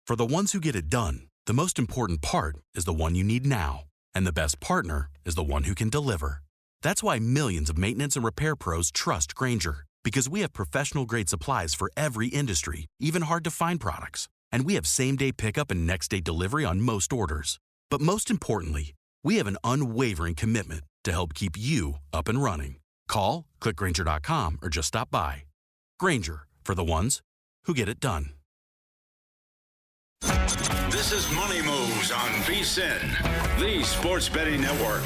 For the ones who get it done, the most important part is the one you need now. And the best partner is the one who can deliver. That's why millions of maintenance and repair pros trust Grainger, because we have professional-grade supplies for every industry, even hard-to-find products. And we have same-day pickup and next-day delivery on most orders. But most importantly, we have an unwavering commitment to help keep you up and running. Call, click Grainger.com, or just stop by. Grainger, for the ones who get it done. This is Money Moves on VSiN, the Sports Betting Network.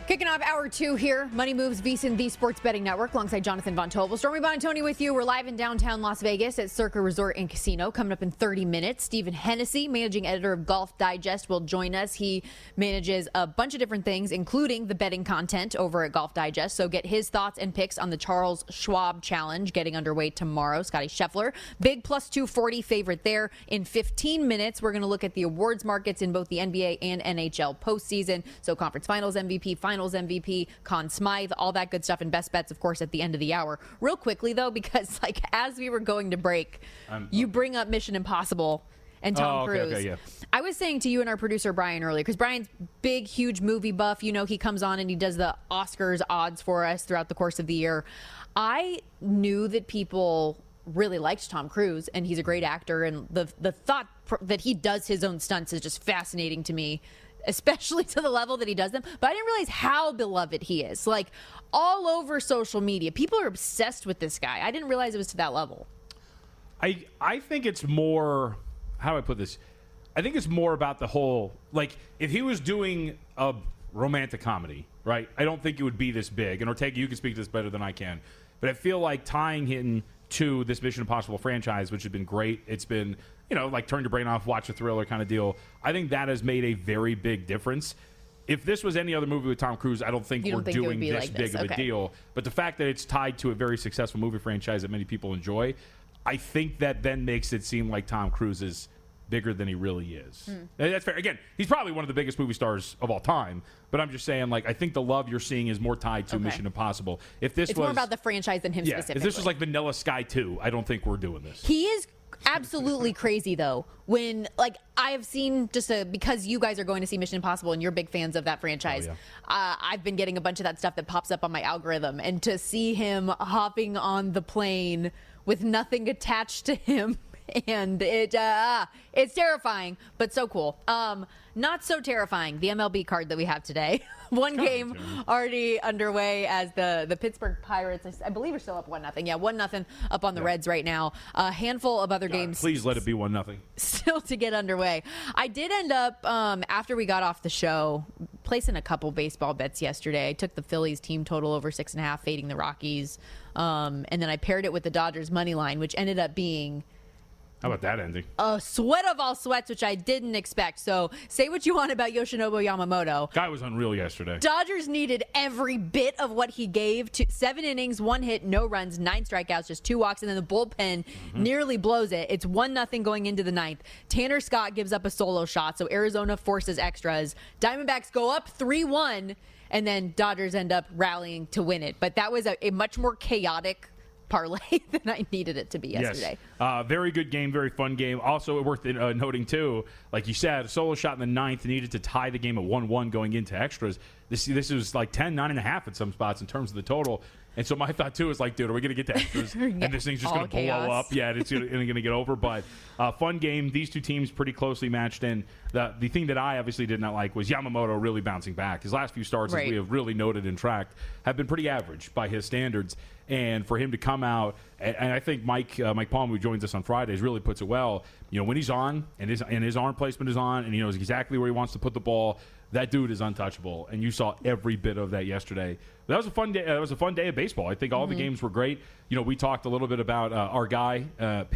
Kicking off hour 2 here, Money Moves, VSiN, the Sports Betting Network, alongside Jonathan Von Tobel. Stormy Buonantony with you. We're live in downtown Las Vegas at Circa Resort and Casino. Coming up in 30 minutes, Stephen Hennessey, managing editor of Golf Digest, will join us. He manages a bunch of different things, including the betting content over at Golf Digest. So get his thoughts and picks on the Charles Schwab Challenge getting underway tomorrow. Scotty Scheffler, big plus 240 favorite there. In 15 minutes, we're going to look at the awards markets in both the NBA and NHL postseason. So conference finals MVP, finals MVP, Conn Smythe, all that good stuff, and best bets, of course, at the end of the hour. Real quickly, though, because as we were going to break, you bring up Mission Impossible and Tom Cruise. Okay, yeah. I was saying to you and our producer Brian earlier, because Brian's big, huge movie buff. You know, he comes on and he does the Oscars odds for us throughout the course of the year. I knew that people really liked Tom Cruise, and he's a great actor, and the thought that he does his own stunts is just fascinating to me, especially to the level that he does them. But I didn't realize how beloved he is. Like, all over social media, people are obsessed with this guy. I didn't realize it was to that level. I think it's more, how do I put this? I think it's more about the whole, like, if he was doing a romantic comedy, right, I don't think it would be this big. And Ortega, you can speak to this better than I can. But I feel like tying him to this Mission Impossible franchise, which has been great. It's been, you know, like turn your brain off, watch a thriller kind of deal. I think that has made a very big difference. If this was any other movie with Tom Cruise, I don't think we're doing this like big of a deal. But the fact that it's tied to a very successful movie franchise that many people enjoy, I think that then makes it seem like Tom Cruise is bigger than he really is. That's fair. Again, he's probably one of the biggest movie stars of all time, but I'm just saying, like, I think the love you're seeing is more tied to Mission Impossible. If this it's was more about the franchise than him specifically. If this was like Vanilla Sky 2, I don't think we're doing this. He is absolutely crazy, though. When, like, I have seen because you guys are going to see Mission Impossible and you're big fans of that franchise, I've been getting a bunch of that stuff that pops up on my algorithm, and to see him hopping on the plane with nothing attached to him, and it's terrifying, but so cool. Not so terrifying, the MLB card that we have today. One game already underway as the Pittsburgh Pirates, I believe, are still up 1-0. Yeah, 1-0 up on the Reds right now. A handful of other games. Please let it be 1-0. Still to get underway. I did end up, after we got off the show, placing a couple baseball bets yesterday. I took the Phillies team total over 6.5, fading the Rockies. And then I paired it with the Dodgers money line, which ended up being How about that ending? A sweat of all sweats, which I didn't expect. So say what you want about Yoshinobu Yamamoto. Guy was unreal yesterday. Dodgers needed every bit of what he gave. 7 innings, 1 hit, no runs, 9 strikeouts, just 2 walks, and then the bullpen nearly blows it. It's 1-0 going into the 9th. Tanner Scott gives up a solo shot, so Arizona forces extras. Diamondbacks go up 3-1, and then Dodgers end up rallying to win it. But that was a much more chaotic parlay than I needed it to be yesterday. Yes. Very good game, very fun game. Also worth noting, too, like you said, a solo shot in the 9th needed to tie the game at 1-1 going into extras. This was like 10, 9.5 at some spots in terms of the total. And so my thought, too, is like, dude, are we going to get to extras? And this thing's just going to blow up. Yeah, it's going to get over. But fun game. These two teams pretty closely matched in. The thing that I obviously did not like was Yamamoto really bouncing back. His last few starts, as we have really noted and tracked, have been pretty average by his standards. And for him to come out, and I think Mike Palm, who joins us on Fridays, really puts it well. You know, when he's on and his arm placement is on, and he knows exactly where he wants to put the ball, that dude is untouchable. And you saw every bit of that yesterday. That was a fun day. That was a fun day of baseball. I think all the games were great. You know, we talked a little bit about our guy, fellow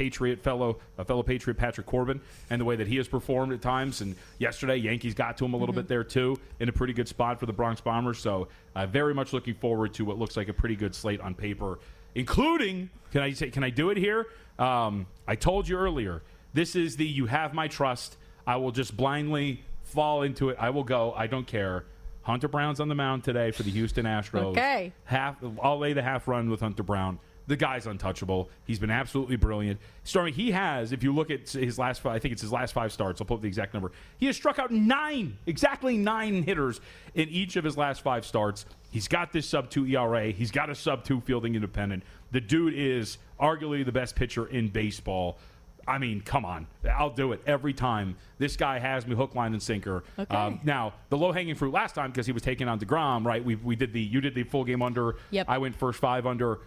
Patriot Patrick Corbin, and the way that he has performed at times. And yesterday, Yankees got to him a little bit there too, in a pretty good spot for the Bronx Bombers. So very much looking forward to what looks like a pretty good slate on paper, including, can I do it here? I told you earlier, this is the you have my trust. I will just blindly fall into it. I will go. I don't care. Hunter Brown's on the mound today for the Houston Astros. Okay. I'll lay the half run with Hunter Brown. The guy's untouchable. He's been absolutely brilliant. Stormy, he has, if you look at his last 5, I think it's his last 5 starts. I'll pull up the exact number. He has struck out 9 hitters in each of his last 5 starts. He's got this sub-2 ERA. He's got a sub-2 fielding independent. The dude is arguably the best pitcher in baseball. I mean, come on. I'll do it every time. This guy has me hook, line, and sinker. Okay. Now, the low-hanging fruit last time, because he was taking on DeGrom, right? You did the full game under. Yep. I went first 5 under.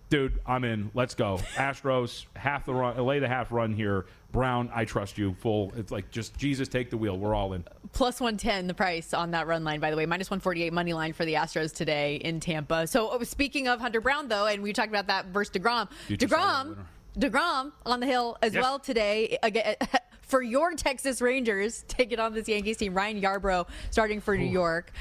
Dude, I'm in. Let's go. Astros, half the run, lay the half run here. Brown, I trust you. Full. It's like just Jesus, take the wheel. We're all in. Plus 110 the price on that run line, by the way. Minus 148 money line for the Astros today in Tampa. So speaking of Hunter Brown, though, and we talked about that versus DeGrom. DeGrom on the hill as well today. Again, for your Texas Rangers, taking on this Yankees team. Ryan Yarbrough starting for New York.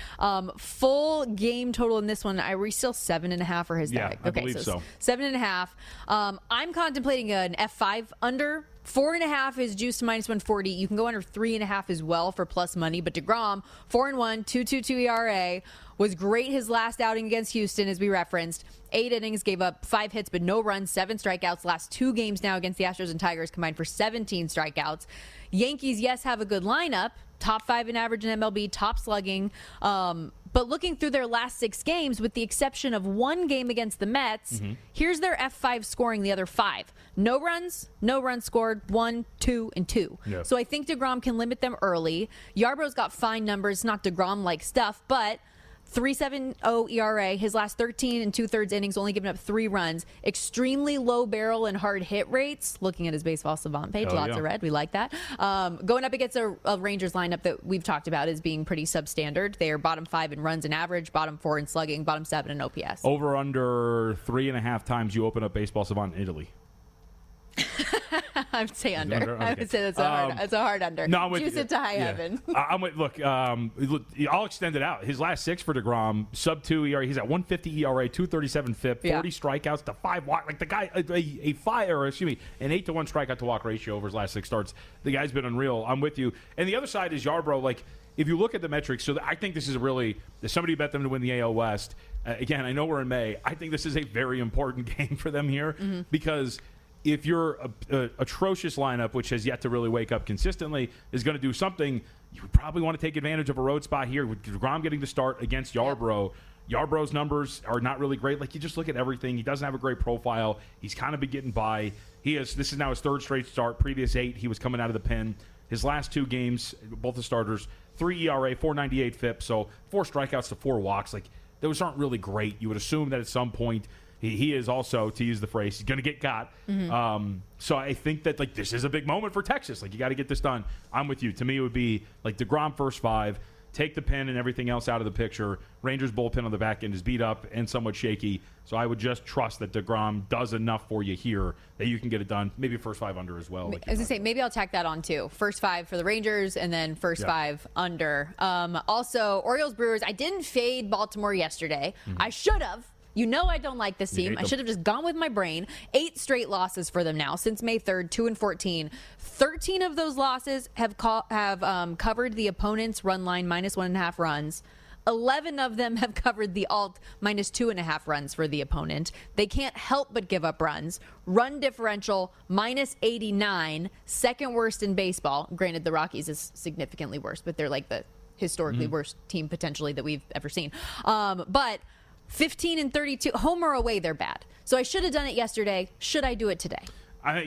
Full game total in this one. Are we still 7.5 for his tag? I believe so. 7.5. I'm contemplating an F5 under. 4.5 is juiced to minus 140. You can go under 3.5 as well for plus money. But DeGrom, 4-1, 2.22 ERA, was great his last outing against Houston, as we referenced. 8 innings, gave up 5 hits, but no runs, 7 strikeouts. Last 2 games now against the Astros and Tigers combined for 17 strikeouts. Yankees, yes, have a good lineup. Top 5 in average in MLB, top slugging. But looking through their last 6 games, with the exception of 1 game against the Mets, here's their F5 scoring the other 5. No runs scored, 1, 2, and 2. Yep. So I think DeGrom can limit them early. Yarbrough's got fine numbers, not DeGrom-like stuff, but 3.70 ERA. His last 13 and 2/3 innings, only given up 3 runs. Extremely low barrel and hard hit rates. Looking at his baseball savant page, lots of red. We like that. Going up against a Rangers lineup that we've talked about as being pretty substandard. They are bottom 5 in runs and average, bottom 4 in slugging, bottom 7 in OPS. Over under 3.5 times you open up baseball savant in Italy. I would say under. Okay. I would say that's a hard under. No, I'm with Juice you. it to high heaven. I'm with. Look, I'll extend it out. His last 6 for DeGrom, sub-2 ERA. He's at 150 ERA, 237 FIP, 40 strikeouts to 5 walk. Like the guy, an 8-to-1 strikeout to walk ratio over his last 6 starts. The guy's been unreal. I'm with you. And the other side is Yarbrough. Like, if you look at the metrics, so I think this is if somebody bet them to win the AL West. Again, I know we're in May. I think this is a very important game for them here because if your atrocious lineup, which has yet to really wake up consistently, is going to do something, you would probably want to take advantage of a road spot here with DeGrom getting to start against Yarbrough. Yarbrough's numbers are not really great. Like, you just look at everything. He doesn't have a great profile. He's kind of been getting by. This is now his 3rd straight start. Previous 8, he was coming out of the pen. His last 2 games, both the starters, 3 ERA, 4.98 FIP, so 4 strikeouts to 4 walks. Like, those aren't really great. You would assume that at some point he is also, to use the phrase, he's going to get got. So I think that, like, this is a big moment for Texas. Like, you got to get this done. I'm with you. To me, it would be, like, DeGrom first 5, take the pen and everything else out of the picture. Rangers bullpen on the back end is beat up and somewhat shaky. So I would just trust that DeGrom does enough for you here that you can get it done. Maybe first 5 under as well. Like I was going to say, maybe I'll tack that on too. First 5 for the Rangers and then first 5 under. Also, Orioles-Brewers, I didn't fade Baltimore yesterday. I should have. You know I don't like this team. I should have just gone with my brain. 8 straight losses for them now since May 3rd, 2-14. 13 of those losses have covered the opponent's run line minus 1.5 runs. 11 of them have covered the alt minus 2.5 runs for the opponent. They can't help but give up runs. Run differential minus 89, second worst in baseball. Granted, the Rockies is significantly worse, but they're like the historically worst team potentially that we've ever seen. But 15 and 32, home or away, they're bad. So I should have done it yesterday. Should I do it today?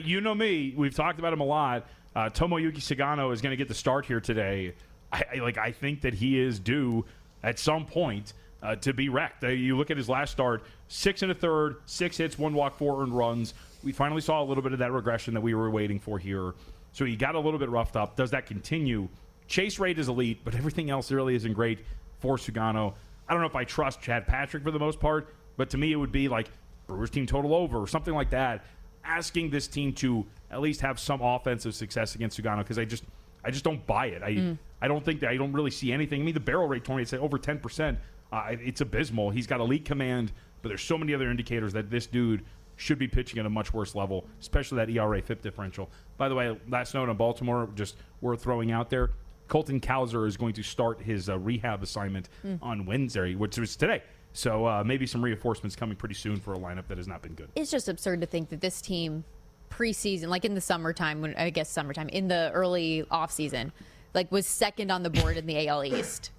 You know me. We've talked about him a lot. Tomoyuki Sagano is going to get the start here today. I think that he is due at some point to be wrecked. You look at his last start, 6 1/3, 6 hits, 1 walk, 4 earned runs. We finally saw a little bit of that regression that we were waiting for here. So he got a little bit roughed up. Does that continue? Chase rate is elite, but everything else really isn't great for Sugano. I don't know if I trust Chad Patrick for the most part, but to me it would be like Brewers team total over or something like that, asking this team to at least have some offensive success against Sugano, because I just don't buy it. I don't think that I don't really see anything. I mean, the barrel rate, Tony, it's over 10%. It's abysmal. He's got elite command, but there's so many other indicators that this dude should be pitching at a much worse level, especially that ERA FIP differential. By the way, last note on Baltimore, just worth throwing out there. Colton Cowser is going to start his rehab assignment on Wednesday, which was today. So maybe some reinforcements coming pretty soon for a lineup that has not been good. It's just absurd to think that this team preseason, like in the summertime, in the early off season, like was second on the board in the AL East.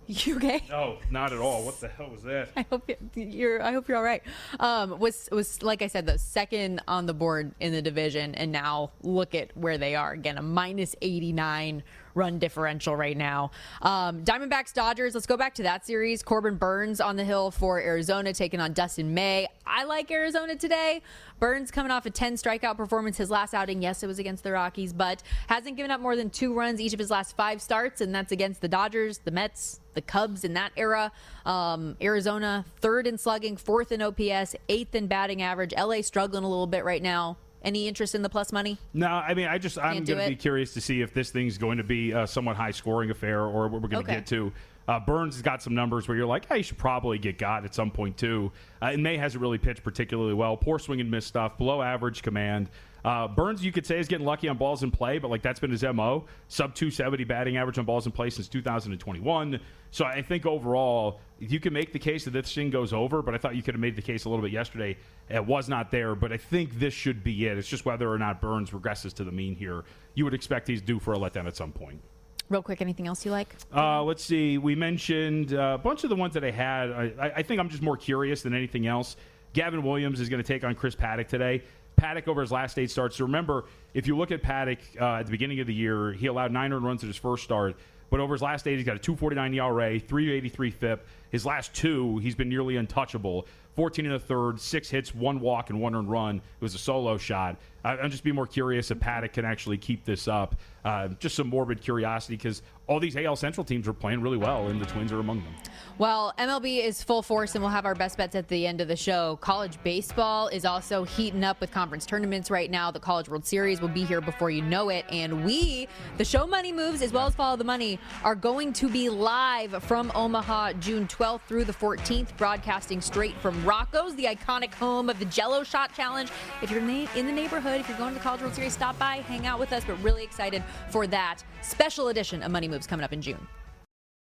You okay? No, not at all. What the hell was that? I hope you're all right. Was like I said, the second on the board in the division, and now look at where they are again, a minus 89 run differential right now. Diamondbacks Dodgers. Let's go back to that series. Corbin Burns on the hill for Arizona, taking on Dustin May. I like Arizona today. Burns coming off a 10 strikeout performance his last outing. Yes, it was against the Rockies, but hasn't given up more than 2 runs each of his last 5 starts, and that's against the Dodgers, the Mets, the Cubs in that era. Arizona, 3rd in slugging, 4th in OPS, 8th in batting average. LA struggling a little bit right now. Any interest in the plus money? No, I mean, I'm going to be curious to see if this thing's going to be a somewhat high-scoring affair or what we're going to get to. Burns has got some numbers where you're like, hey, you should probably get got at some point, too. And May hasn't really pitched particularly well. Poor swing and miss stuff, below average command. Burns, you could say, is getting lucky on balls in play, but that's been his MO. Sub 270 batting average on balls in play since 2021. So I think overall, you can make the case that this thing goes over, but I thought you could have made the case a little bit yesterday. It was not there, but I think this should be it. It's just whether or not Burns regresses to the mean here. You would expect he's due for a letdown at some point. Real quick, anything else you like? Let's see. We mentioned a bunch of the ones that I had. I think I'm just more curious than anything else. Gavin Williams is going to take on Chris Paddock today. Paddock over his last 8 starts. So remember, if you look at Paddock at the beginning of the year, he allowed 9 earned runs at his first start. But over his last 8, he's got a 2.49 ERA, 3.83 FIP. His last 2, he's been nearly untouchable. 14 1/3, 6 hits, 1 walk, and 1 earned run. It was a solo shot. I'm just be more curious if Paddock can actually keep this up. Just some morbid curiosity because all these AL Central teams are playing really well, and the Twins are among them. Well, MLB is full force, and we'll have our best bets at the end of the show. College baseball is also heating up with conference tournaments right now. The College World Series will be here before you know it. And we, the show Money Moves, as well as Follow the Money, are going to be live from Omaha June 12th through the 14th, broadcasting straight from Rocco's, the iconic home of the Jell-O Shot Challenge. If you're in the neighborhood, if you're going to the College World Series, stop by, hang out with us. But really excited for that special edition of Money Moves coming up in June.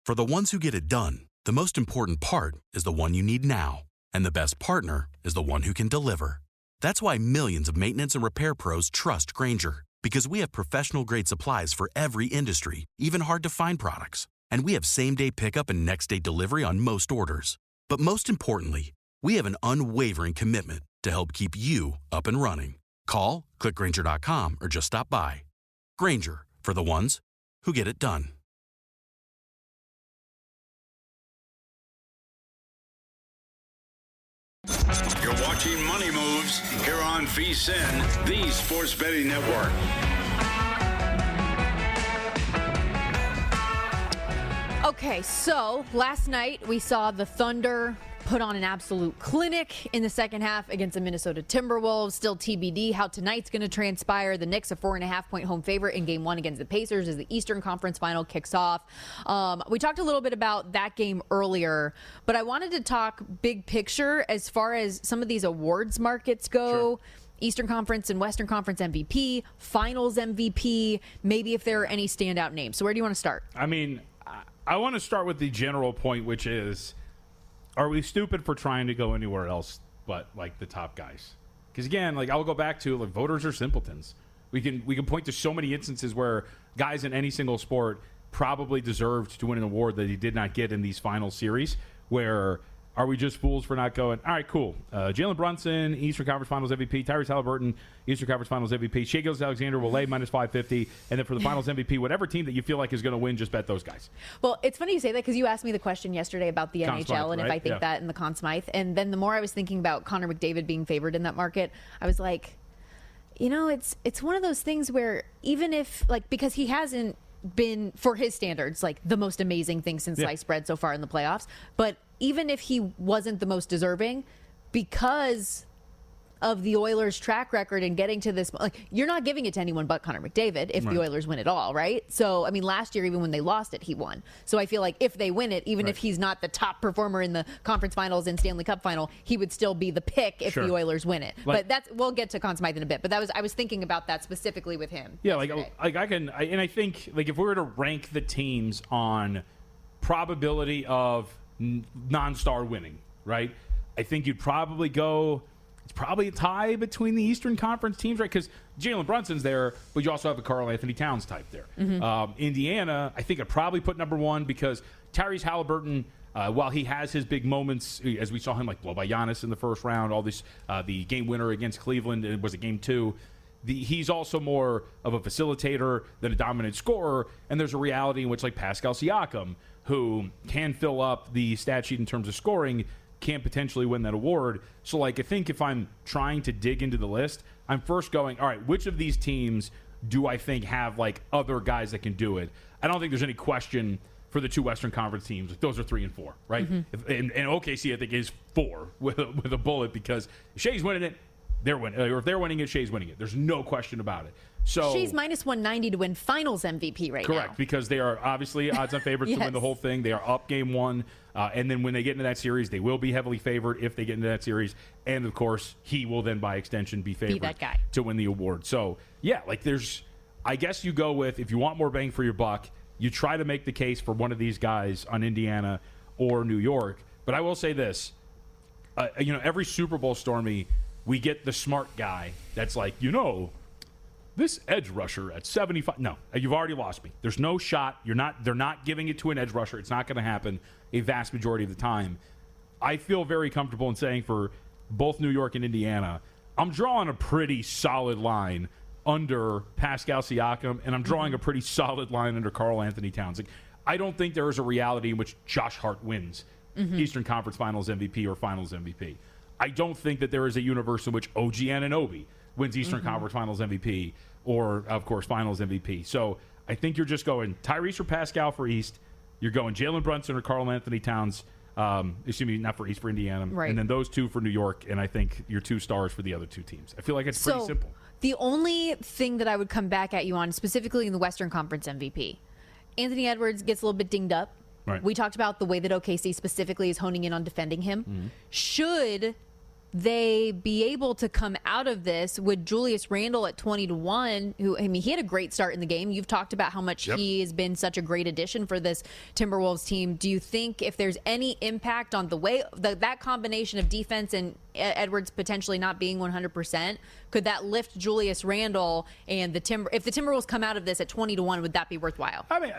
For the ones who get it done, the most important part is the one you need now. And the best partner is the one who can deliver. That's why millions of maintenance and repair pros trust Grainger, because we have professional-grade supplies for every industry, even hard-to-find products. And we have same-day pickup and next-day delivery on most orders. But most importantly, we have an unwavering commitment to help keep you up and running. Call, click Grainger.com, or just stop by. Grainger, for the ones who get it done. You're watching Money Moves here on VSiN, the Sports Betting Network. Okay, so last night we saw the Thunder put on an absolute clinic in the second half against the Minnesota Timberwolves. Still TBD how tonight's going to transpire. The Knicks, a 4.5-point home favorite in Game 1 against the Pacers as the Eastern Conference Final kicks off. We talked a little bit about that game earlier, but I wanted to talk big picture as far as some of these awards markets go. Sure. Eastern Conference and Western Conference MVP, Finals MVP, maybe if there are any standout names. So where do you want to start? I mean, I want to start with the general point, which is, are we stupid for trying to go anywhere else but the top guys? Because again, I'll go back to voters are simpletons. We can point to so many instances where guys in any single sport probably deserved to win an award that he did not get in these final series. Where are we just fools for not going, all right, cool. Jalen Brunson, Eastern Conference Finals MVP. Tyrese Halliburton, Eastern Conference Finals MVP. Shai Gilgeous-Alexander will lay minus 550. And then for the Finals MVP, whatever team that you feel like is going to win, just bet those guys. Well, it's funny you say that because you asked me the question yesterday about the Conn NHL Smythe, and right? if I think that in the Conn Smythe. And then the more I was thinking about Connor McDavid being favored in that market, I was like, it's one of those things where even if, because he hasn't been, for his standards, the most amazing thing since sliced bread so far in the playoffs. But even if he wasn't the most deserving, because of the Oilers' track record and getting to this, you're not giving it to anyone but Connor McDavid if the Oilers win it all, right? So, I mean, last year, even when they lost it, he won. So I feel like if they win it, even if he's not the top performer in the conference finals and Stanley Cup final, he would still be the pick if the Oilers win it. But we'll get to Conn Smythe in a bit. But I was thinking about that specifically with him. Yeah, I think if we were to rank the teams on probability of non-star winning, right? I think you'd probably go. It's probably a tie between the Eastern Conference teams, right? Because Jalen Brunson's there, but you also have a Karl Anthony Towns type there. Indiana, I think I'd probably put number one because Tyrese Halliburton, while he has his big moments, as we saw him like blow by Giannis in the first round, all this, the game winner against Cleveland, it was a game 2. He's also more of a facilitator than a dominant scorer, and there's a reality in which like Pascal Siakam, who can fill up the stat sheet in terms of scoring, can potentially win that award. So, like, I think if I'm trying to dig into the list, I'm first going, all right, which of these teams do I think have, like, other guys that can do it? I don't think there's any question for the 2 Western Conference teams. Those are 3 and 4, right? And OKC, I think, is 4 with a bullet because if Shea's winning it, they're winning. Or if they're winning it, Shea's winning it. There's no question about it. So Shea's minus 190 to win Finals MVP right now. Correct, because they are obviously odds-on favorites to win the whole thing. They are up game 1, and then when they get into that series, they will be heavily favored if they get into that series. And, of course, he will then, by extension, be favored that guy to win the award. So, yeah, like I guess you go with, if you want more bang for your buck, you try to make the case for one of these guys on Indiana or New York. But I will say this, every Super Bowl, Stormy, we get the smart guy that's like, this edge rusher at 75. No, you've already lost me. There's no shot. They're not giving it to an edge rusher. It's not going to happen a vast majority of the time. I feel very comfortable in saying for both New York and Indiana, I'm drawing a pretty solid line under Pascal Siakam, and I'm drawing a pretty solid line under Karl Anthony Towns. Like, I don't think there is a reality in which Josh Hart wins Eastern Conference Finals MVP or Finals MVP. I don't think that there is a universe in which OG Anunoby wins Eastern Conference Finals MVP or, of course, Finals MVP. So I think you're just going Tyrese or Pascal for East. You're going Jalen Brunson or Karl Anthony Towns. Excuse me, not for East, for Indiana. Right. And then those 2 for New York, and I think your 2 stars for the other 2 teams. I feel like it's pretty simple. The only thing that I would come back at you on, specifically in the Western Conference MVP, Anthony Edwards gets a little bit dinged up. Right. We talked about the way that OKC specifically is honing in on defending him. Should they be able to come out of this with Julius Randle at 20-1, who, I mean, he had a great start in the game. You've talked about how much he has been such a great addition for this Timberwolves team. Do you think if there's any impact on the way that combination of defense and Edwards potentially not being 100%, could that lift Julius Randle and if the Timberwolves come out of this at 20-1, would that be worthwhile? I mean,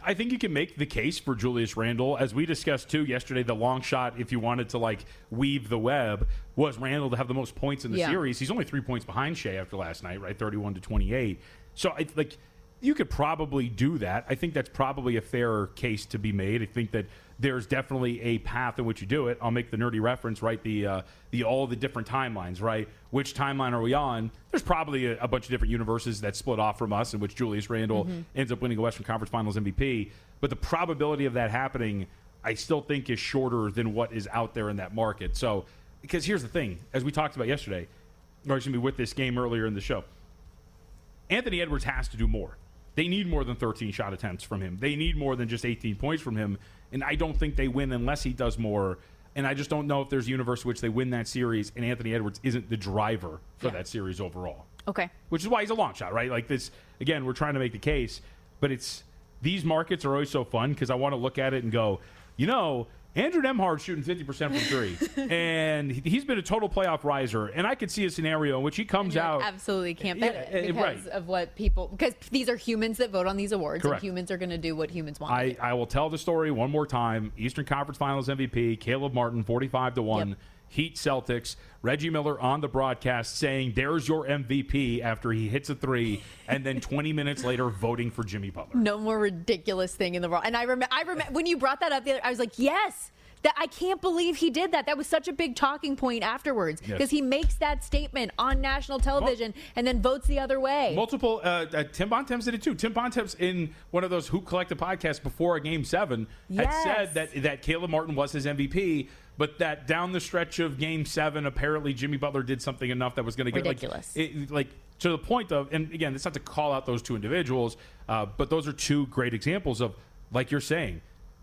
I think you can make the case for Julius Randle. As we discussed, too, yesterday, the long shot, if you wanted to, weave the web, was Randle to have the most points in the series. He's only 3 points behind Shea after last night, right? 31-28. So, you could probably do that. I think that's probably a fair case to be made. I think that there's definitely a path in which you do it. I'll make the nerdy reference, right? The all the different timelines, right? Which timeline are we on? There's probably a bunch of different universes that split off from us in which Julius Randle ends up winning a Western Conference Finals MVP. But the probability of that happening, I still think, is shorter than what is out there in that market. So, because here's the thing, as we talked about yesterday, or excuse me, with this game earlier in the show, Anthony Edwards has to do more. They need more than 13 shot attempts from him. They need more than just 18 points from him. And I don't think they win unless he does more. And I just don't know if there's a universe in which they win that series and Anthony Edwards isn't the driver for that series overall. Okay. Which is why he's a long shot, right? Like this, again, we're trying to make the case. But these markets are always so fun because I want to look at it and go, Andrew Nembhard's shooting 50% from 3, and he's been a total playoff riser. And I could see a scenario in which he comes out. Absolutely can't bet it because of what because these are humans that vote on these awards, Correct. And humans are going to do what humans want. I will tell the story one more time. Eastern Conference Finals MVP, Caleb Martin, 45-1. Yep. Heat Celtics. Reggie Miller on the broadcast saying, "There's your MVP," after he hits a 3, and then 20 minutes later voting for Jimmy Butler. No more ridiculous thing in the world. And I remember when you brought that up the other, I was like, yes. That I can't believe he did that. That was such a big talking point afterwards because he makes that statement on national television and then votes the other way. Multiple. Tim Bontemps did it too. Tim Bontemps in one of those Hoop Collective podcasts before a Game 7 had said that Caleb Martin was his MVP, but that down the stretch of Game 7, apparently Jimmy Butler did something enough that was going to get ridiculous. To the point of, and again, it's not to call out those 2 individuals, but those are 2 great examples of, like you're saying,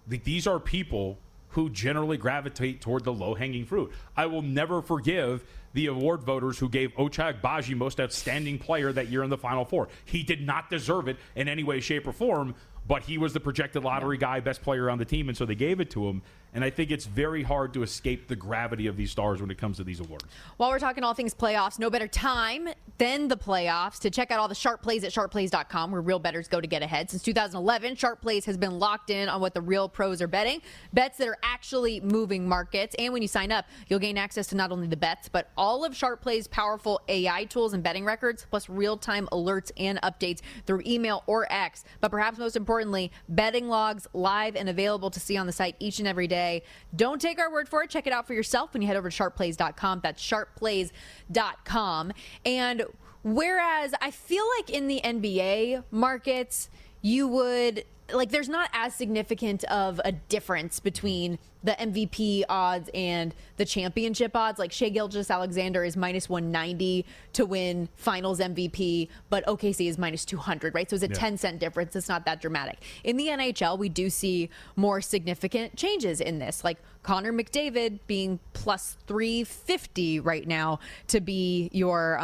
these are people who generally gravitate toward the low-hanging fruit. I will never forgive the award voters who gave Ochai Agbaji Most Outstanding Player that year in the Final Four. He did not deserve it in any way, shape, or form, but he was the projected lottery guy, best player on the team, and so they gave it to him. And I think it's very hard to escape the gravity of these stars when it comes to these awards. While we're talking all things playoffs, no better time than the playoffs to check out all the sharp plays at sharpplays.com, where real bettors go to get ahead. Since 2011, Sharp Plays has been locked in on what the real pros are betting, bets that are actually moving markets. And when you sign up, you'll gain access to not only the bets, but all of Sharp Plays' powerful AI tools and betting records, plus real-time alerts and updates through email or X. But perhaps most importantly, betting logs live and available to see on the site each and every day. Don't take our word for it. Check it out for yourself when you head over to sharpplays.com. That's sharpplays.com. And whereas I feel like in the NBA markets, you would, like, there's not as significant of a difference between the MVP odds and the championship odds. Like Shai Gilgeous-Alexander is minus 190 to win finals MVP, but OKC is minus 200, right? So it's a 10-cent difference. It's not that dramatic. In the NHL, we do see more significant changes in this, like Connor McDavid being plus 350 right now to be your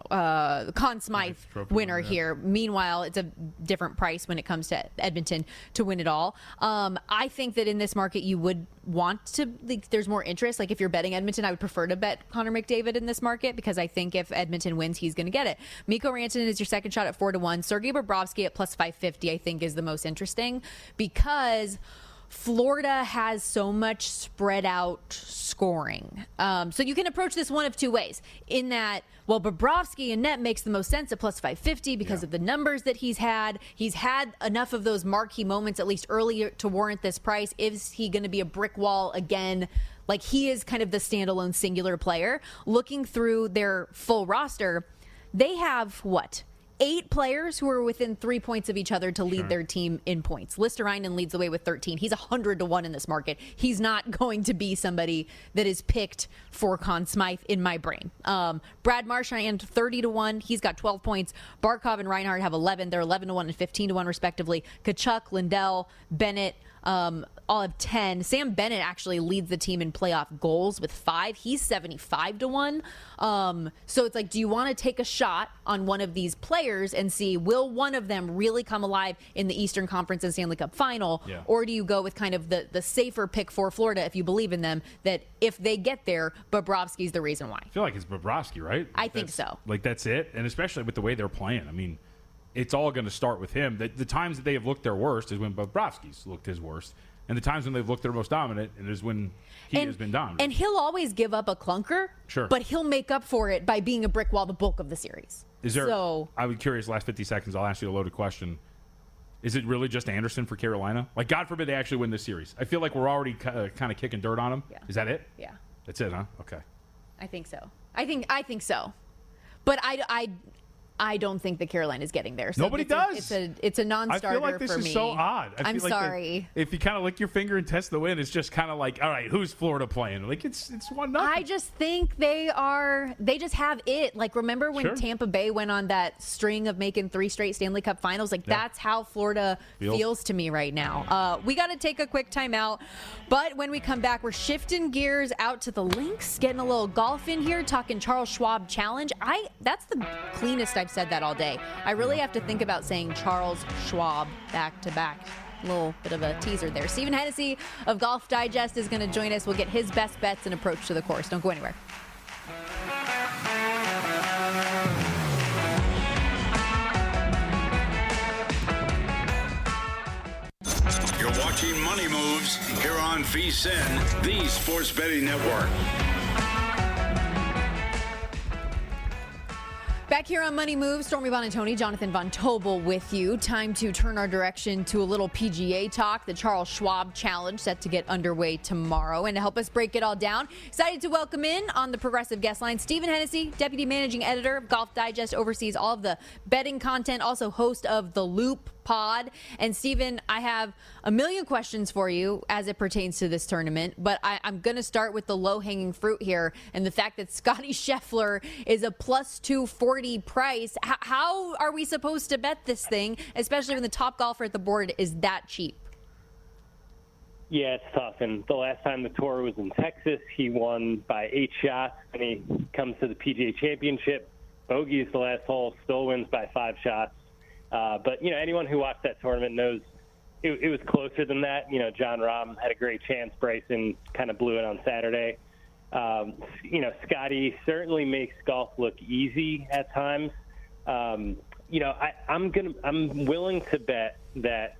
Conn Smythe winner here. Meanwhile, it's a different price when it comes to Edmonton to win it all. I think that in this market, you would want to, like, there's more interest. Like if you're betting Edmonton, I would prefer to bet Connor McDavid in this market because I think if Edmonton wins, he's going to get it. Mikko Rantanen is your second shot at 4-1. Sergei Bobrovsky at plus 550, I think, is the most interesting because Florida has so much spread out scoring. So you can approach this one of two ways. In that, well, Bobrovsky in net makes the most sense at plus 550 because of the numbers that he's had. He's had enough of those marquee moments, at least earlier, to warrant this price. Is he going to be a brick wall again? Like, he is kind of the standalone singular player. Looking through their full roster, they have, 8 players who are within 3 points of each other to lead their team in points. Listerainen leads the way with 13. He's 100-1 in this market. He's not going to be somebody that is picked for Conn Smythe in my brain. Brad Marchand, 30-1. He's got 12 points. Barkov and Reinhart have 11. They're 11-1 and 15-1 respectively. Kachuk, Lindell, Bennett, all have 10. Sam Bennett actually leads the team in playoff goals with 5. He's 75-1. So it's like, do you want to take a shot on one of these players and see, will one of them really come alive in the Eastern Conference and Stanley Cup final? Yeah. Or do you go with kind of the safer pick for Florida, if you believe in them, that if they get there, Bobrovsky's the reason why? I feel like it's Bobrovsky, right? I think so. Like, that's it. And especially with the way they're playing. I mean, it's all going to start with him. The times that they have looked their worst is when Bobrovsky's looked his worst. And the times when they've looked their most dominant is when he has been dominant. And he'll always give up a clunker, but he'll make up for it by being a brick wall the bulk of the series. I was curious, last 50 seconds, I'll ask you a loaded question. Is it really just Anderson for Carolina? Like, God forbid they actually win this series. I feel like we're already kind of kicking dirt on him. Yeah. Is that it? Yeah. That's it, huh? Okay. I think so. I think so. But I don't think the Carolina is getting there. So nobody does. It's a non-starter for me. I feel like this is so odd. I'm sorry. If you kind of lick your finger and test the win, it's just kind of like, all right, who's Florida playing? Like, it's 1-0. I just think they just have it. Like, remember when Tampa Bay went on that string of making 3 straight Stanley Cup finals? Like, that's how Florida feels to me right now. We got to take a quick timeout. But when we come back, we're shifting gears out to the links, getting a little golf in here, talking Charles Schwab Challenge. That's the cleanest I've said that all day. I really have to think about saying Charles Schwab back to back. A little bit of a teaser there. Stephen Hennessey of Golf Digest is going to join us. We'll get his best bets and approach to the course. Don't go anywhere. You're watching Money Moves here on VSiN, the Sports Betting Network. Back here on Money Moves, Stormy Buonantony, Jonathan Von Tobel with you. Time to turn our direction to a little PGA talk. The Charles Schwab Challenge set to get underway tomorrow. And to help us break it all down, excited to welcome in on the Progressive Guest Line, Stephen Hennessey, Deputy Managing Editor of Golf Digest, oversees all of the betting content, also host of The Loop pod. And Stephen, I have a million questions for you as it pertains to this tournament, but I'm going to start with the low-hanging fruit here and the fact that Scotty Scheffler is a plus 240 price. How are we supposed to bet this thing, especially when the top golfer at the board is that cheap? Yeah, it's tough. And the last time the tour was in Texas, he won by 8 shots. And he comes to the PGA Championship, bogeys the last hole, still wins by 5 shots. But, anyone who watched that tournament knows it was closer than that. John Rahm had a great chance. Bryson kind of blew it on Saturday. Scotty certainly makes golf look easy at times. I'm willing to bet that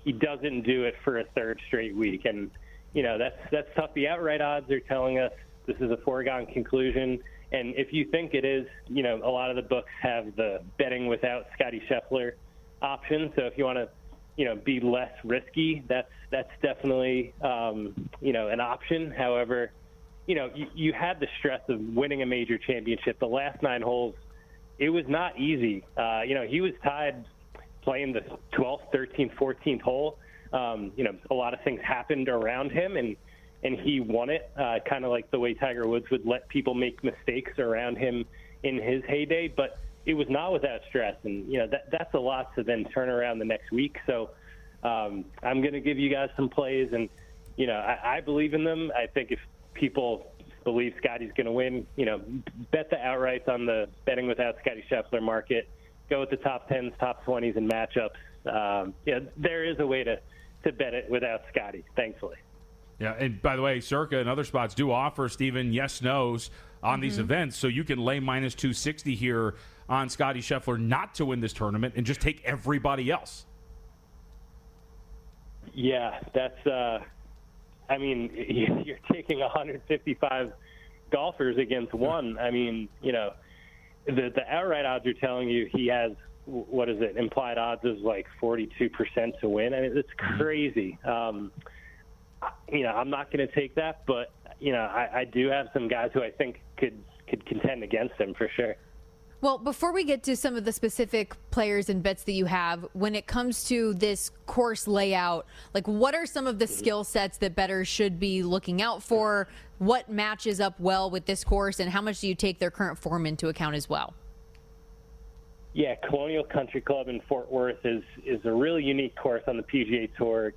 he doesn't do it for a third straight week. And, that's tough. The outright odds are telling us this is a foregone conclusion. And if you think it is, a lot of the books have the betting without Scotty Scheffler option. So if you want to, be less risky, that's definitely, an option. However, you had the stress of winning a major championship. The last 9 holes, it was not easy. He was tied playing the 12th, 13th, 14th hole. A lot of things happened around him, and he won it, kind of like the way Tiger Woods would let people make mistakes around him in his heyday. But it was not without stress, and that's a lot to then turn around the next week. So I'm going to give you guys some plays, and I believe in them. I think if people believe Scotty's going to win, bet the outrights on the betting without Scotty Scheffler market. Go with the top 10s, top 20s, and matchups. There is a way to bet it without Scotty, thankfully. Yeah, and by the way, Circa and other spots do offer, Stephen, yes-nos on these events, so you can lay minus 260 here on Scotty Scheffler not to win this tournament and just take everybody else. Yeah, that's you're taking 155 golfers against one. The outright odds are telling you he has, what is it, implied odds of like 42% to win. It's crazy. I'm not going to take that, but, I do have some guys who I think could contend against him for sure. Well, before we get to some of the specific players and bets that you have, when it comes to this course layout, like what are some of the skill sets that bettors should be looking out for? What matches up well with this course, and how much do you take their current form into account as well? Yeah, Colonial Country Club in Fort Worth is a really unique course on the PGA Tour.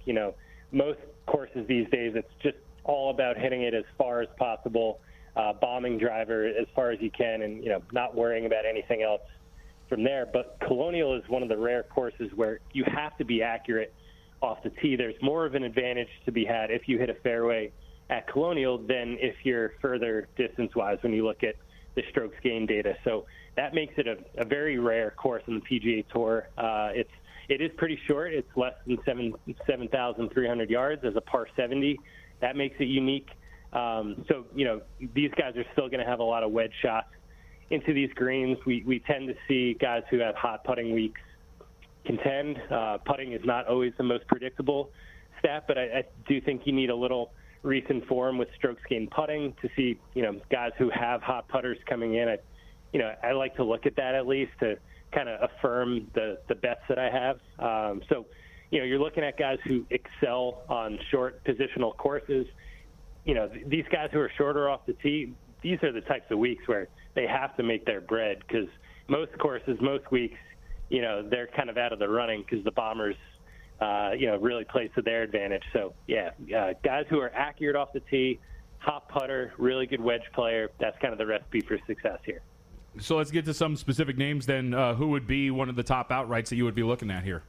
Most courses these days, it's just all about hitting it as far as possible. Bombing driver as far as you can, and not worrying about anything else from there. But Colonial is one of the rare courses where you have to be accurate off the tee. There's more of an advantage to be had if you hit a fairway at Colonial than if you're further distance-wise when you look at the strokes gained data. So that makes it a very rare course on the PGA Tour. It is pretty short. It's less than 7,300 yards as a par 70. That makes it unique. So, these guys are still going to have a lot of wedge shots into these greens. We tend to see guys who have hot putting weeks contend. Putting is not always the most predictable stat, but I do think you need a little recent form with strokes gained putting to see, guys who have hot putters coming in. I like to look at that at least to kind of affirm the bets that I have. So, you're looking at guys who excel on short positional courses. These guys who are shorter off the tee, these are the types of weeks where they have to make their bread, because most courses, most weeks, they're kind of out of the running because the bombers, really play to their advantage. So, guys who are accurate off the tee, hot putter, really good wedge player, that's kind of the recipe for success here. So let's get to some specific names then. Who would be one of the top outrights that you would be looking at here?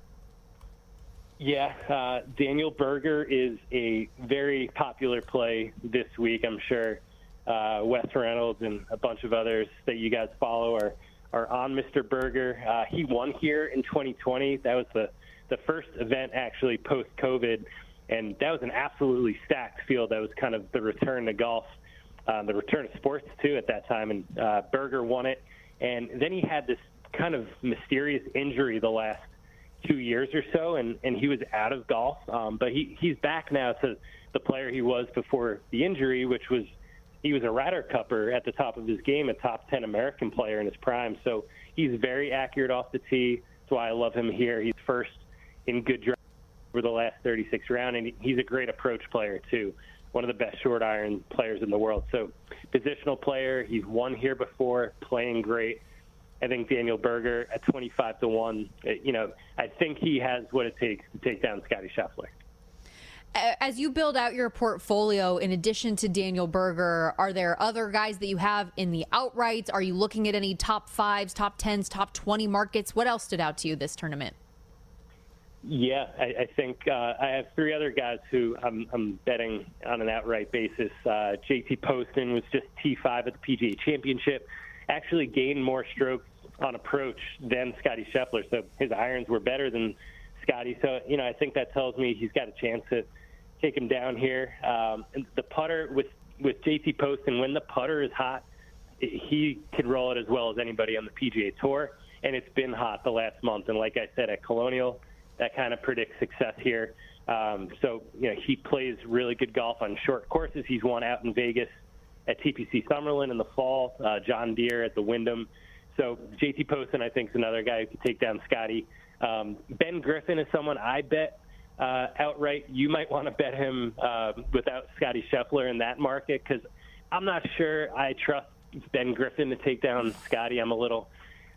Yeah, Daniel Berger is a very popular play this week. I'm sure Wes Reynolds and a bunch of others that you guys follow are on Mr. Berger. He won here in 2020. That was the first event actually post-COVID, and that was an absolutely stacked field. That was kind of the return to golf, the return of sports too at that time, and Berger won it. And then he had this kind of mysterious injury the last 2 years or so, and he was out of golf. But he's back now to the player he was before the injury, which was he was a Ryder Cupper at the top of his game, a top 10 American player in his prime. So he's very accurate off the tee. That's why I love him here. He's first in good drive over the last 36 round, and he's a great approach player too. One of the best short iron players in the world. So positional player. He's won here before, playing great. I think Daniel Berger at 25-1, I think he has what it takes to take down Scotty Scheffler. As you build out your portfolio, in addition to Daniel Berger, are there other guys that you have in the outrights? Are you looking at any top 5s, top 10s, top 20 markets? What else stood out to you this tournament? Yeah, I think I have 3 other guys who I'm betting on an outright basis. JT Poston was just T5 at the PGA Championship, actually gained more strokes on approach than Scottie Scheffler, so his irons were better than Scottie. So, I think that tells me he's got a chance to take him down here. And the putter with JT Poston, when the putter is hot, he could roll it as well as anybody on the PGA Tour, and it's been hot the last month. And like I said, at Colonial, that kind of predicts success here. So, he plays really good golf on short courses. He's won out in Vegas at TPC Summerlin in the fall, John Deere at the Wyndham. So JT Poston, I think, is another guy who could take down Scottie. Ben Griffin is someone I bet outright. You might want to bet him without Scottie Scheffler in that market, because I'm not sure I trust Ben Griffin to take down Scottie. I'm a little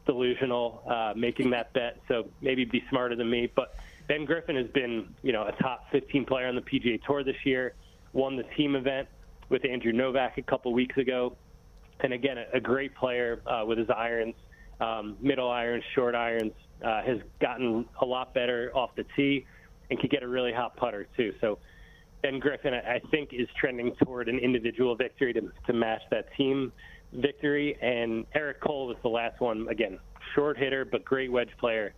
delusional making that bet, so maybe be smarter than me. But Ben Griffin has been, a top 15 player on the PGA Tour this year, won the team event with Andrew Novak a couple weeks ago. And again, a great player with his irons, middle irons, short irons, has gotten a lot better off the tee and could get a really hot putter too. So Ben Griffin, I think, is trending toward an individual victory to match that team victory. And Eric Cole was the last one. Again, short hitter, but great wedge player.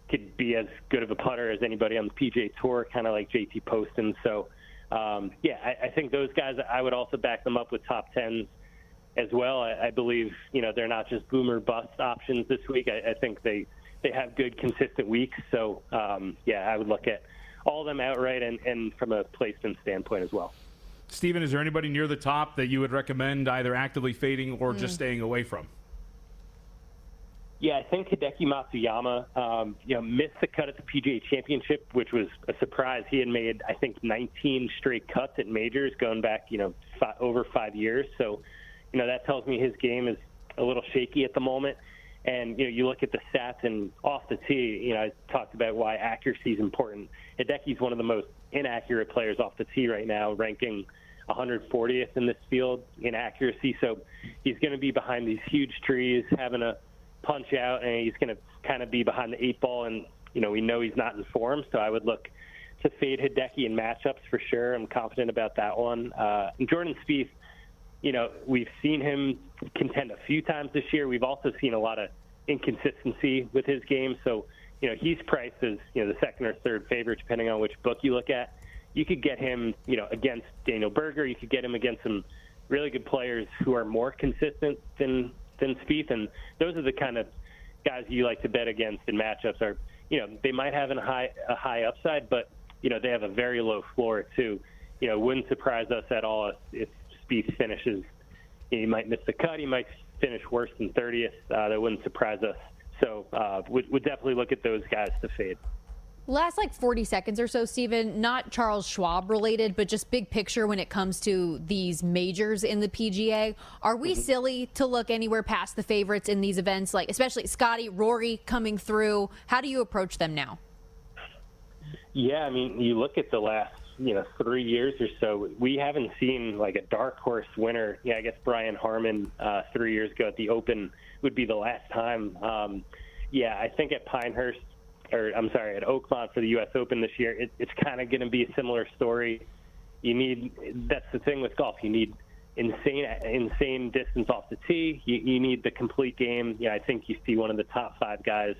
Could be as good of a putter as anybody on the PGA Tour, kind of like JT Poston. So, I think those guys, I would also back them up with top 10s as well. I believe, they're not just boomer bust options this week. I think they have good, consistent weeks. So, I would look at all of them outright and from a placement standpoint as well. Stephen, is there anybody near the top that you would recommend either actively fading or just staying away from? Yeah, I think Hideki Matsuyama, missed the cut at the PGA Championship, which was a surprise. He had made, I think, 19 straight cuts at majors going back, over 5 years. So, that tells me his game is a little shaky at the moment. And, you look at the stats and off the tee, I talked about why accuracy is important. Hideki's one of the most inaccurate players off the tee right now, ranking 140th in this field in accuracy. So he's going to be behind these huge trees, having a punch out, and he's going to kind of be behind the 8 ball. And, we know he's not in form. So I would look to fade Hideki in matchups for sure. I'm confident about that one. And Jordan Spieth, we've seen him contend a few times this year. We've also seen a lot of inconsistency with his game. So, he's priced as, the second or third favorite, depending on which book you look at. You could get him, against Daniel Berger. You could get him against some really good players who are more consistent than Spieth. And those are the kind of guys you like to bet against in matchups. Are, they might have a high upside, but, they have a very low floor too. Wouldn't surprise us at all if Spieth finishes. He might miss the cut. He might finish worse than 30th. That wouldn't surprise us. So would definitely look at those guys to fade. Last 40 seconds or so, Stephen, not Charles Schwab related, but just big picture when it comes to these majors in the PGA. Are we silly to look anywhere past the favorites in these events, like especially Scottie, Rory coming through? How do you approach them now? Yeah, I mean, you look at the last 3 years or so, we haven't seen like a dark horse winner. I guess Brian Harmon 3 years ago at the Open would be the last time. I think at Pinehurst, at Oakmont for the U.S. Open this year, it's kind of going to be a similar story. That's the thing with golf. You need insane distance off the tee. You need the complete game. I think you see one of the top 5 guys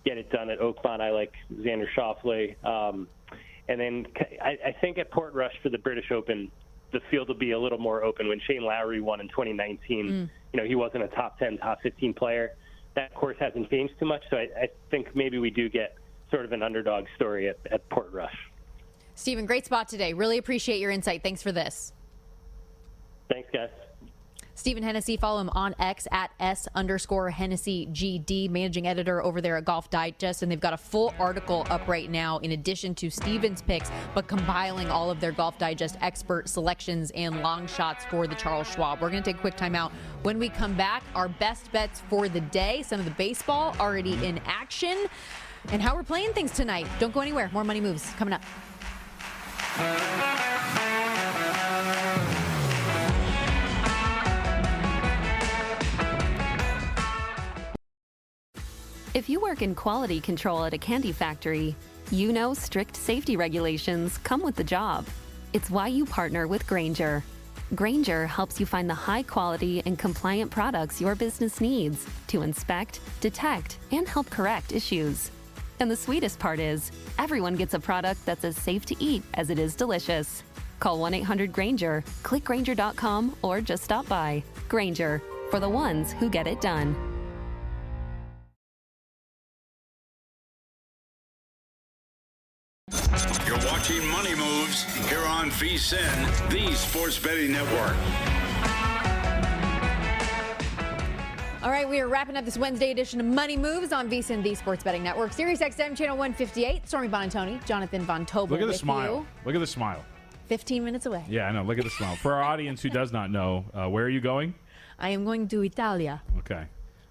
get it done at Oakmont. I like Xander Schauffele. And then I think at Portrush for the British Open, the field will be a little more open. When Shane Lowry won in 2019, he wasn't a top 10, top 15 player. That course hasn't changed too much, so I think maybe we do get sort of an underdog story at Portrush. Stephen, great spot today. Really appreciate your insight. Thanks for this. Thanks, guys. Stephen Hennessey, follow him on X at @S_HennessyGD, managing editor over there at Golf Digest. And they've got a full article up right now in addition to Stephen's picks, but compiling all of their Golf Digest expert selections and long shots for the Charles Schwab. We're going to take a quick timeout. When we come back, our best bets for the day, some of the baseball already in action, and how we're playing things tonight. Don't go anywhere. More Money Moves coming up. If you work in quality control at a candy factory, you know strict safety regulations come with the job. It's why you partner with Grainger. Grainger helps you find the high quality and compliant products your business needs to inspect, detect, and help correct issues. And the sweetest part is, everyone gets a product that's as safe to eat as it is delicious. Call 1-800-GRAINGER, click Grainger.com, or just stop by. Grainger, for the ones who get it done. You're watching Money Moves here on VSiN, the Sports Betting Network. All right, we are wrapping up this Wednesday edition of Money Moves on VSiN, the Sports Betting Network. Sirius XM, channel 158. Stormy Buonantony, Jonathan Von Tobel. Look at the with smile. you. Look at the smile. 15 minutes away. Yeah, I know. Look at the smile. For our audience who does not know, where are you going? I am going to Italia. Okay.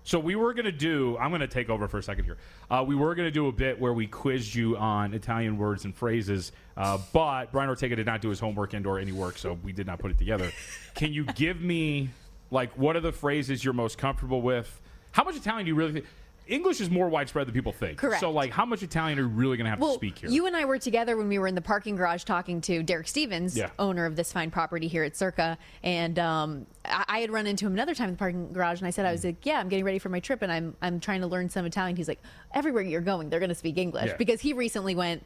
So we were going to do, I'm going to take over for a second here. We were going to do a bit where we quizzed you on Italian words and phrases, but Brian Ortega did not do his homework and or any work, so we did not put it together. Can you give me, like, what are the phrases you're most comfortable with? How much Italian do you really think? English is more widespread than people think. Correct. So, like, how much Italian are you really going to have to speak here? You and I were together when we were in the parking garage talking to Derek Stevens, owner of this fine property here at Circa, and I had run into him another time in the parking garage, and I said, I was like, yeah, I'm getting ready for my trip, and I'm trying to learn some Italian. He's like, everywhere you're going, they're going to speak English, because he recently went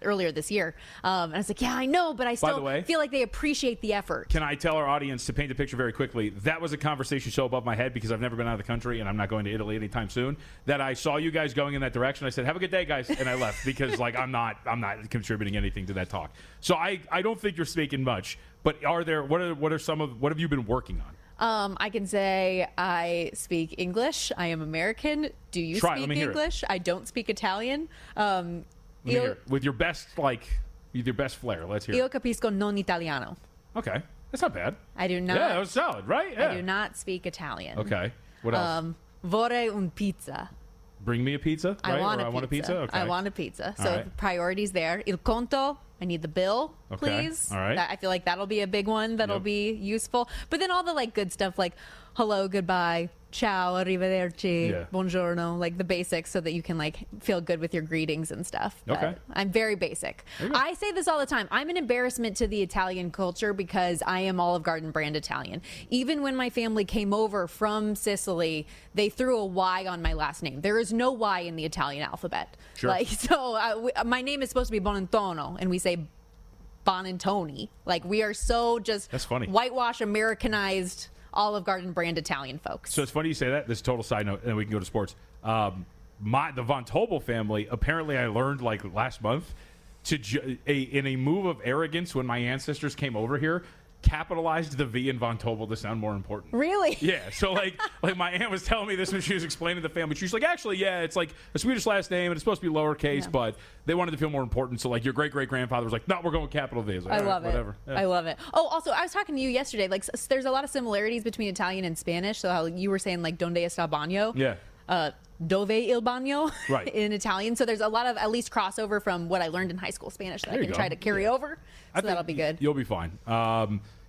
earlier this year, and I was like, yeah, I know, but I still feel like they appreciate the effort. Can I tell our audience, to paint the picture very quickly, that was a conversation so above my head because I've never been out of the country, and I'm not going to Italy anytime soon, that I saw you guys going in that direction. I said, have a good day, guys, and I left because, like, I'm not contributing anything to that talk. So I don't think you're speaking much, but what have you been working on? I can say I speak English. I am American. Do you speak English? I don't speak Italian. With your best flair, let's hear it. Io capisco non italiano. Okay, that's not bad. I do not. Yeah, that was solid, right? Yeah. I do not speak Italian. Okay. What else? Vorrei un pizza. Bring me a pizza, right? I want a pizza. Okay. I want a pizza. So right. Priorities there. Il conto. I need the bill, please. All right. I feel like that'll be a big one that'll be useful. But then all the like good stuff like hello, goodbye, ciao, arrivederci, buongiorno, like the basics so that you can like feel good with your greetings and stuff. But okay. I'm very basic. I say this all the time. I'm an embarrassment to the Italian culture because I am Olive Garden brand Italian. Even when my family came over from Sicily, they threw a Y on my last name. There is no Y in the Italian alphabet. Sure. Like, so my name is supposed to be Buonantony, and we say Buonantony. Like, we are so just That's funny. whitewash Americanized Olive Garden brand Italian folks. So it's funny you say that. This is a total side note, and then we can go to sports. The Von Tobel family, apparently I learned like last month, in a move of arrogance when my ancestors came over here, capitalized the V in Von Tobel to sound more important. Really? Yeah. So like my aunt was telling me this when she was explaining the family. She's like, actually, yeah, it's like a Swedish last name and it's supposed to be lowercase, but they wanted to feel more important. So like your great great grandfather was like, no, we're going with capital V. Like, I love it. Whatever. Yeah. I love it. Oh, also, I was talking to you yesterday. Like, there's a lot of similarities between Italian and Spanish. So how you were saying like donde está baño? Yeah. Dove il bagno right. in Italian. So there's a lot of at least crossover from what I learned in high school Spanish that I can try to carry over. So that'll be good. You'll be fine.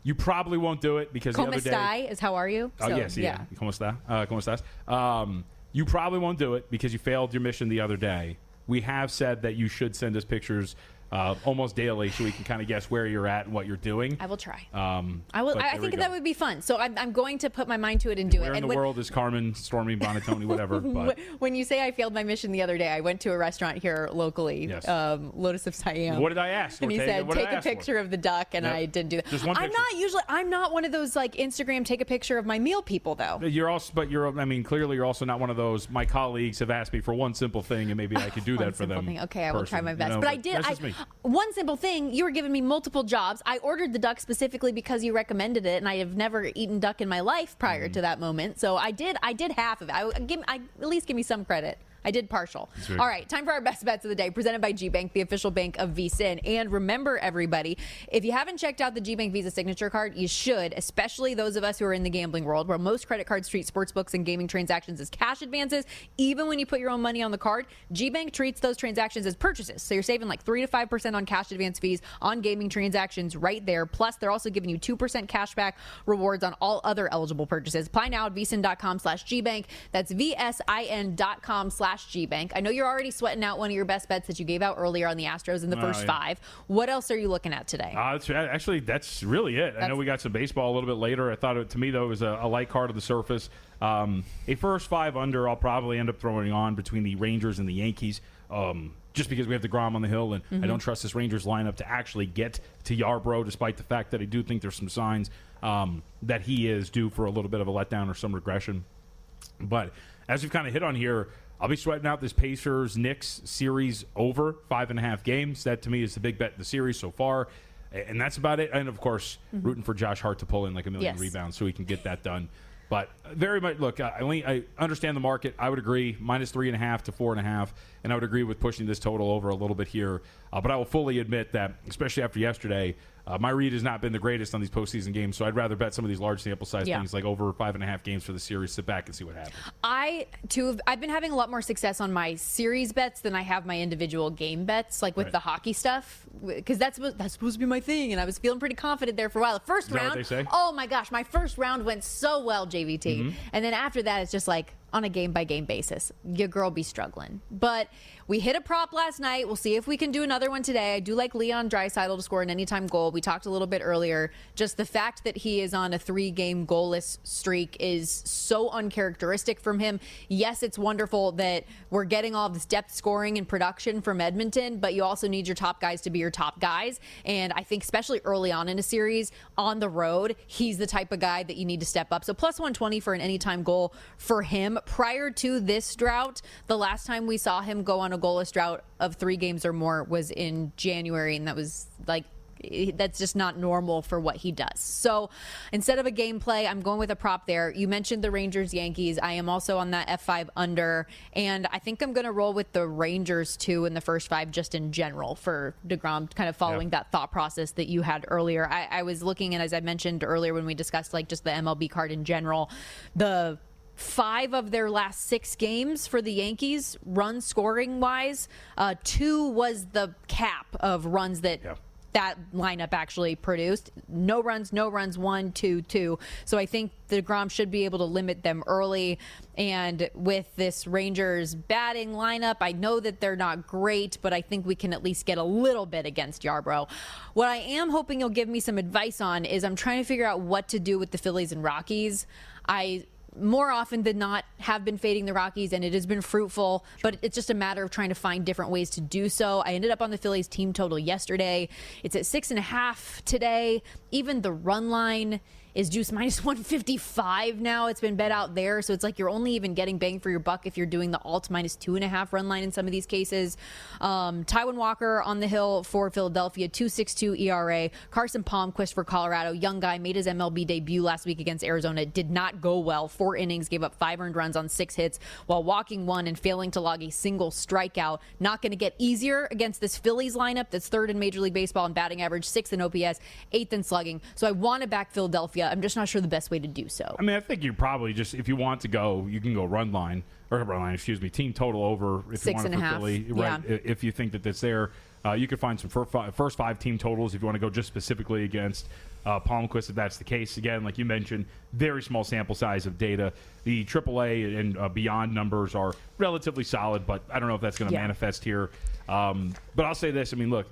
You probably won't do it because Como the other stai day. is how are you? Oh, yes, yeah. Como está? Como estás? You probably won't do it because you failed your mission the other day. We have said that you should send us pictures almost daily so we can kind of guess where you're at and what you're doing. I will try. I will. I think that would be fun. So I'm going to put my mind to it and do where it. in the world is Carmen, Stormy, Buonantony, whatever? But. When you say I failed my mission the other day, I went to a restaurant here locally, Lotus of Siam. What did I ask? And he said, take a picture of the duck, and I didn't do that. Just one picture. I'm not one of those like Instagram take a picture of my meal people though. Clearly you're also not one of those. My colleagues have asked me for one simple thing, and maybe I could do that for them. Thing. Okay, I will try my best. But I did. One simple thing, you were giving me multiple jobs. I ordered the duck specifically because you recommended it, and I have never eaten duck in my life prior to that moment. So I did half of it. At least give me some credit. I did partial. All right, time for our best bets of the day, presented by GBank, the official bank of VSiN. And remember, everybody, if you haven't checked out the GBank Visa Signature Card, you should, especially those of us who are in the gambling world, where most credit cards treat sportsbooks and gaming transactions as cash advances. Even when you put your own money on the card, GBank treats those transactions as purchases. So you're saving like 3 to 5% on cash advance fees on gaming transactions right there. Plus, they're also giving you 2% cash back rewards on all other eligible purchases. Apply now at vsin.com/GBank. That's VSIN.com/GBank. I know you're already sweating out one of your best bets that you gave out earlier on the Astros in the first 5. What else are you looking at today? That's really it. I know we got some baseball a little bit later. I thought, to me, though, it was a light card of the surface. A first 5 under I'll probably end up throwing on between the Rangers and the Yankees, just because we have DeGrom on the hill, and I don't trust this Rangers lineup to actually get to Yarbrough, despite the fact that I do think there's some signs that he is due for a little bit of a letdown or some regression. But as we've kind of hit on here, I'll be sweating out this Pacers-Knicks series over 5.5 games. That, to me, is the big bet in the series so far. And that's about it. And, of course, rooting for Josh Hart to pull in like a million rebounds so he can get that done. But very much, look, I understand the market. I would agree, -3.5 to 4.5. And I would agree with pushing this total over a little bit here. But I will fully admit that, especially after yesterday, my read has not been the greatest on these postseason games, so I'd rather bet some of these large sample size things like over 5.5 games for the series. Sit back and see what happens. I've been having a lot more success on my series bets than I have my individual game bets, like with the hockey stuff, because that's supposed to be my thing, and I was feeling pretty confident there for a while. The first round, what they say? Oh my gosh, my first round went so well, JVT, and then after that, it's just like on a game-by-game basis. Your girl be struggling. But we hit a prop last night. We'll see if we can do another one today. I do like Leon Draisaitl to score an anytime goal. We talked a little bit earlier. Just the fact that he is on a 3-game goalless streak is so uncharacteristic from him. Yes, it's wonderful that we're getting all this depth scoring and production from Edmonton, but you also need your top guys to be your top guys. And I think especially early on in a series, on the road, he's the type of guy that you need to step up. So plus 120 for an anytime goal for him. Prior to this drought, the last time we saw him go on a goalless drought of 3 games or more was in January, and that was like, that's just not normal for what he does. So instead of a game play, I'm going with a prop there. You mentioned the Rangers-Yankees. I am also on that F5 under, and I think I'm going to roll with the Rangers too in the first 5 just in general for DeGrom, kind of following that thought process that you had earlier. I was looking, and as I mentioned earlier when we discussed like just the MLB card in general, the 5 of their last 6 games for the Yankees, run scoring wise, 2 was the cap of runs that that lineup actually produced. No runs, 1, 2, 2. So I think DeGrom should be able to limit them early. And with this Rangers batting lineup, I know that they're not great, but I think we can at least get a little bit against Yarbrough. What I am hoping you'll give me some advice on is I'm trying to figure out what to do with the Phillies and Rockies. More often than not have been fading the Rockies, and it has been fruitful, but it's just a matter of trying to find different ways to do so. I ended up on the Phillies team total yesterday. It's at 6.5 today. Even the run line is juice -155 now. It's been bet out there, so it's like you're only even getting bang for your buck if you're doing the alt -2.5 run line in some of these cases. Taijuan Walker on the hill for Philadelphia, 2.62 ERA. Carson Palmquist for Colorado, young guy, made his MLB debut last week against Arizona. It did not go well. 4 innings, gave up 5 earned runs on 6 hits while walking 1 and failing to log a single strikeout. Not going to get easier against this Phillies lineup that's 3rd in Major League Baseball in batting average, 6th in OPS, 8th in slugging. So I want to back Philadelphia. I'm just not sure the best way to do so. I mean, I think you probably just, if you want to go, you can go team total over if you want to for Philly. Right, if you think that that's there. You could find some first 5 team totals if you want to go just specifically against Palmquist, if that's the case. Again, like you mentioned, very small sample size of data. The AAA and beyond numbers are relatively solid, but I don't know if that's going to manifest here. But I'll say this. I mean, look,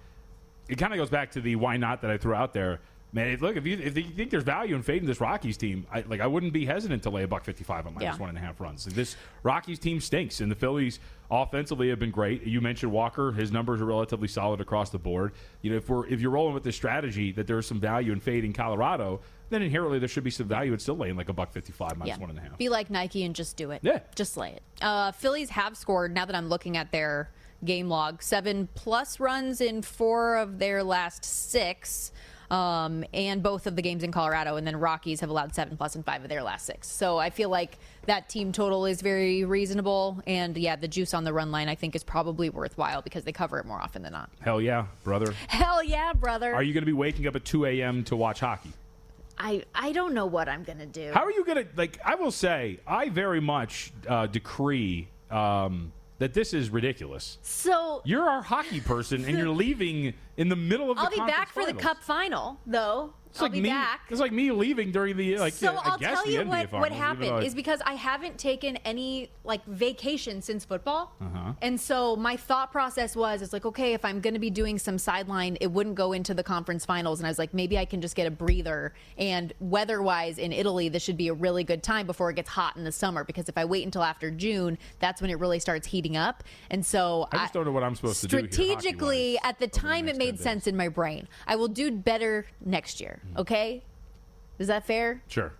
it kind of goes back to the why not that I threw out there. Man, look, if you think there's value in fading this Rockies team, I wouldn't be hesitant to lay a $1.55 on -1.5 runs. This Rockies team stinks, and the Phillies offensively have been great. You mentioned Walker; his numbers are relatively solid across the board. You know, if you're rolling with this strategy that there's some value in fading Colorado, then inherently there should be some value in still laying like a $1.55 -1.5. Be like Nike and just do it. Yeah, just lay it. Phillies have scored. Now that I'm looking at their game log, 7+ runs in 4 of their last 6. and both of the games in Colorado, and then Rockies have allowed 7+ in 5 of their last 6. So I feel like that team total is very reasonable, and yeah, the juice on the run line I think is probably worthwhile because they cover it more often than not. Hell yeah, brother. Hell yeah, brother. Are you going to be waking up at 2 a.m. to watch hockey? I don't know what I'm going to do. How are you going to, like, I will say, I very much decree that this is ridiculous. So you're our hockey person, and you're leaving in the middle of the conference I'll be back for finals. the Cup final, though. I'll be back. It's like me leaving during the So I I'll guess tell the you NBA what finals, happened is because I haven't taken any vacation since football, and so my thought process was, it's like, okay, if I'm going to be doing some sideline, it wouldn't go into the conference finals, and I was like, maybe I can just get a breather. And weather-wise in Italy, this should be a really good time before it gets hot in the summer, because if I wait until after June, that's when it really starts heating up. And so I just don't know what I'm supposed to do here, strategically, at the time, it made 10 sense in my brain. I will do better next year. Okay. Is that fair? Sure.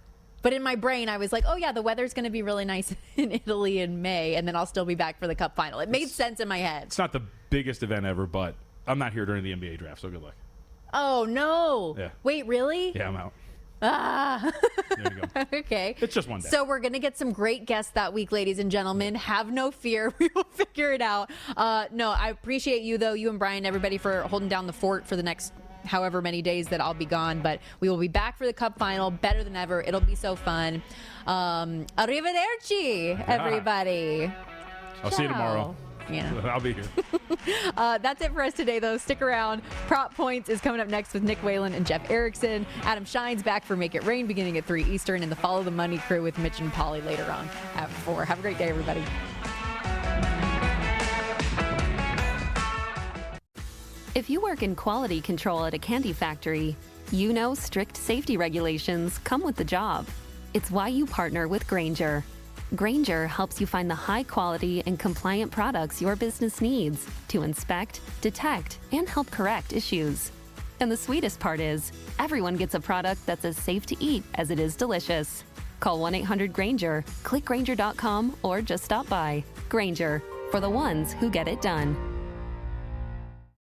But in my brain, I was like, oh, yeah, the weather's going to be really nice in Italy in May, and then I'll still be back for the Cup final. It made sense in my head. It's not the biggest event ever, but I'm not here during the NBA draft, so good luck. Oh, no. Yeah. Wait, really? Yeah, I'm out. Ah. There you go. Okay. It's just one day. So we're going to get some great guests that week, ladies and gentlemen. Have no fear. We will figure it out. No, I appreciate you, though, you and Brian, everybody, for holding down the fort for the next however many days that I'll be gone, but we will be back for the Cup final, better than ever. It'll be so fun. Arrivederci, everybody. I'll see you tomorrow. Yeah. I'll be here. That's it for us today, though. Stick around. Prop Points is coming up next with Nick Whalen and Jeff Erickson. Adam Shine's back for Make It Rain beginning at 3 Eastern, and the Follow the Money crew with Mitch and Polly later on at 4. Have a great day, everybody. If you work in quality control at a candy factory, you know strict safety regulations come with the job. It's why you partner with Grainger. Grainger helps you find the high quality and compliant products your business needs to inspect, detect, and help correct issues. And the sweetest part is, everyone gets a product that's as safe to eat as it is delicious. Call 1-800-GRAINGER, click Grainger.com, or just stop by. Grainger, for the ones who get it done.